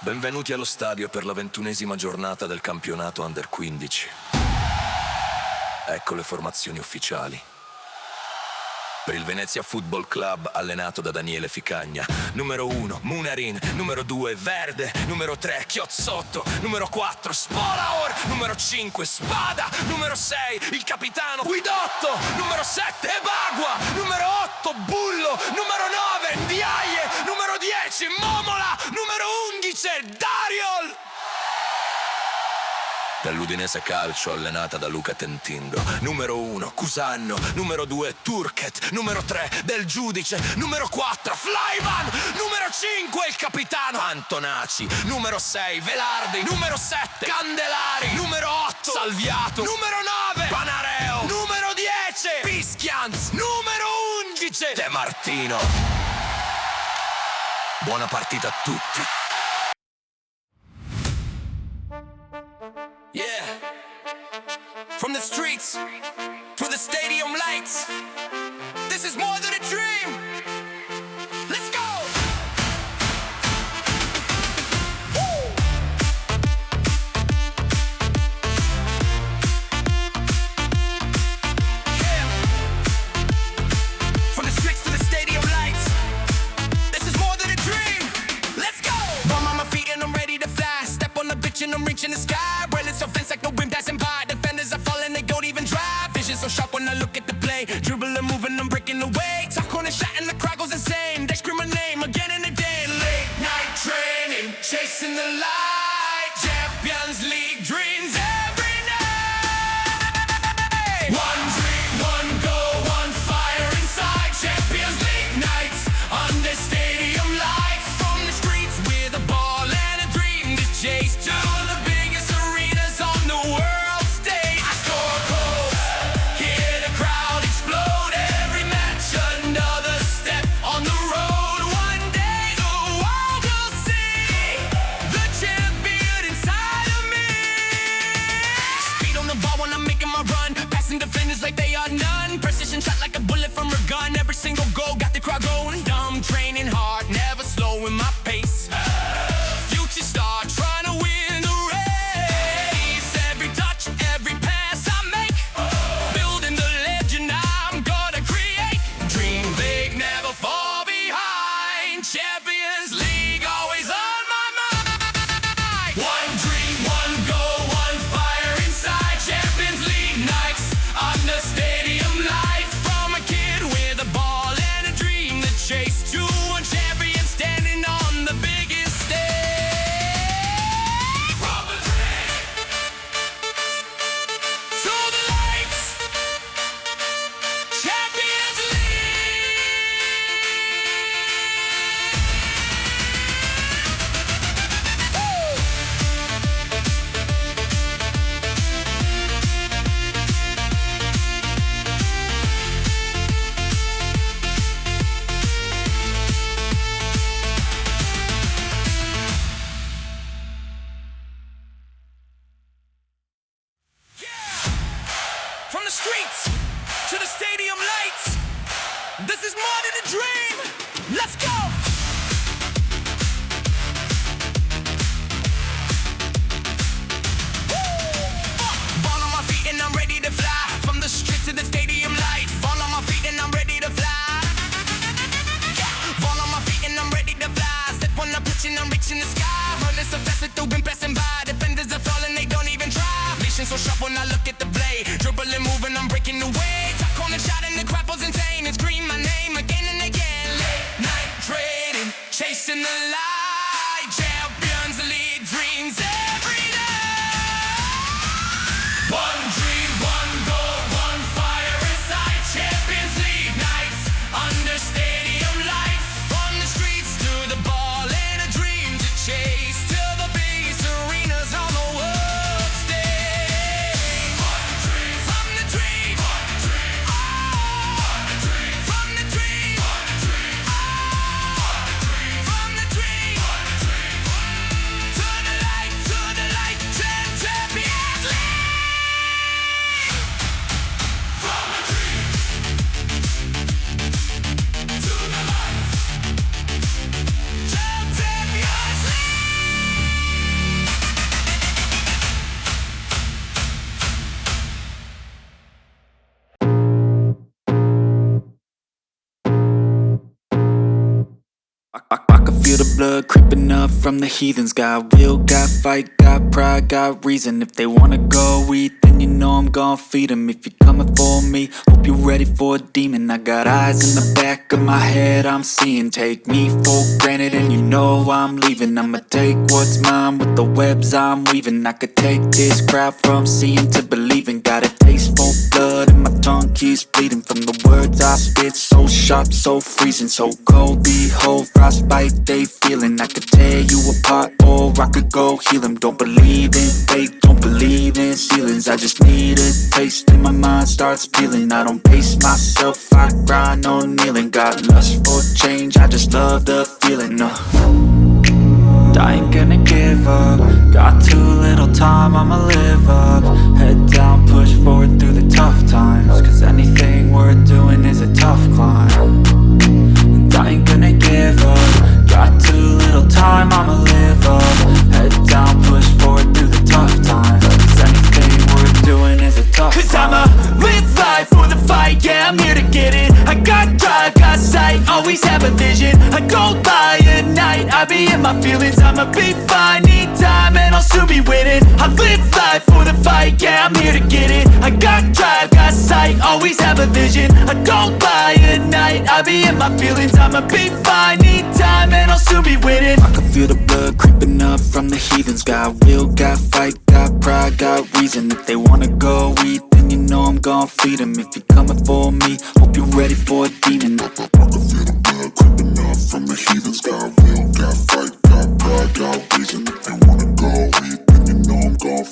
Benvenuti allo stadio per la 21ª giornata del campionato Under 15. Ecco le formazioni ufficiali. Per il Venezia Football Club, allenato da Daniele Ficagna. Numero 1, Munarin. Numero 2, Verde. Numero 3, Chiozzotto. Numero 4, Spolaor. Numero 5, Spada. Numero 6, il capitano Guidotto. Numero 7, Ebagua. Numero 8, Bullo. Numero 9, Ndiaye. Numero 10, Momola. Numero 11, Dariol. Dall'Udinese Calcio, allenata da Luca Tentindo. Numero 1, Cusanno. Numero 2, Turket. Numero 3, Del Giudice. Numero 4, Flyman. Numero 5, il capitano Antonaci. Numero 6, Velardi. Numero 7, Candelari. Numero 8, Salviato. Numero 9, Panareo. Numero 10, Pischianz. Numero 11, De Martino. Buona partita a tutti. Yeah, from the streets to the stadium lights, this is more than a dream. Let's go! Woo! Yeah, from the streets to the stadium lights, this is more than a dream. Let's go! Bum on my feet and I'm ready to fly. Step on the bitch and I'm reaching the sky. So fence like no wind passing by. Defenders are falling, they don't even drive. Vision so sharp when I look at the play. Dribble and moving, I'm breaking away. Talk on a shot and the crowd goes insane. They scream my name again and again. Late night training, chasing the light. Champions League dreams every night. One dream, one goal, one fire inside. Champions League nights under stadium lights. From the streets with a ball and a dream to chase to the biggest arenas on the world stage. I score goals, hear the crowd explode. Every match another step on the road. One day the world will see the champion inside of me. Speed on the ball when I'm making my run, passing defenders like they are none. Precision shot like a bullet from a gun. Every single goal got the crowd going dumb. Training hard, never slowing my pace. Future star trying to win the race. Every touch, every pass I make, building the legend I'm gonna create. Dream big, never fall behind. Champions League always on my mind. One dream, one goal, one fire inside. Champions League nights under stadium lights. From a kid with a ball and a dream to chase to one champion standing on the biggest stage. From the dream to the lights, Champions League. Woo! From the streets to the stadium lights, this is more than a dream. Let's go! Ball on my feet and I'm ready to fly. From the street to the stadium lights. Ball on my feet and I'm ready to fly. Ball on my feet and I'm ready to fly. Step on the pitch and I'm reaching the sky. Running so fast with the wind passing by. Defenders are falling, they don't even try. Vision so sharp when I look at the blade. Dribbling, moving, I'm breaking away. Talk on the shot and the crowd goes insane. And scream my name again and again. Late night trading, chasing the light. Champions League dreams every day. One dream, one goal, one fire inside. Champions League nights under stadium lights. From the streets to the ball and a dream to chase to the biggest arenas on the world stage. One dream, from the dream, one dream, oh, from the dream, one dream, oh, from the dream, one dream, feel the blood creeping up from the heathens. Got will, got fight, got pride, got reason. If they wanna go eat, then you know I'm gon' feed them. If you're coming for me, hope you're ready for a demon. I got eyes in the back of my head, I'm seeing. Take me for granted and you know I'm leaving. I'ma take what's mine with the webs I'm weaving. I could take this crowd from seeing to believing. Got a taste for blood and my tongue keeps bleeding from the words I spit. So sharp, so freezing, so cold. Behold, frostbite they feeling. I could tear you apart or I could go heal them. Don't believe in fate, don't believe in ceilings. I just need a taste and my mind starts peeling. I don't pace myself, I grind on kneeling. Got lust for change, I just love the feeling. I ain't gonna give up. Got too little time, I'ma live up. Head down, push forward through the tough times. Cause anything worth doing is a tough climb. And I ain't gonna give up. Got too little time, I'ma live up. Head down, push forward through the tough times. Cause anything worth doing is a tough climb. Cause I'ma live life for the fight, yeah, I'm here to get it. I got drive, got sight, always have a vision. I don't lie at night, I be in my feelings. I'ma be fine, need time and I'll soon be winning. I live life for the fight, yeah, I'm here to get it. I got drive, got sight, always have a vision. I don't lie at night, I be in my feelings. I'ma be fine, need time and I'll soon be winning. I can feel the blood creeping up from the heathens. Got will, got fight, got pride, got reason. If they wanna go eat, then you know I'm gon' feed them. If you're coming for me, hope you're ready for a demon. I can feel the blood creeping up from the heathens. Got will, got fight, got pride, got reason. If they wanna go eat, then you know I'm gon'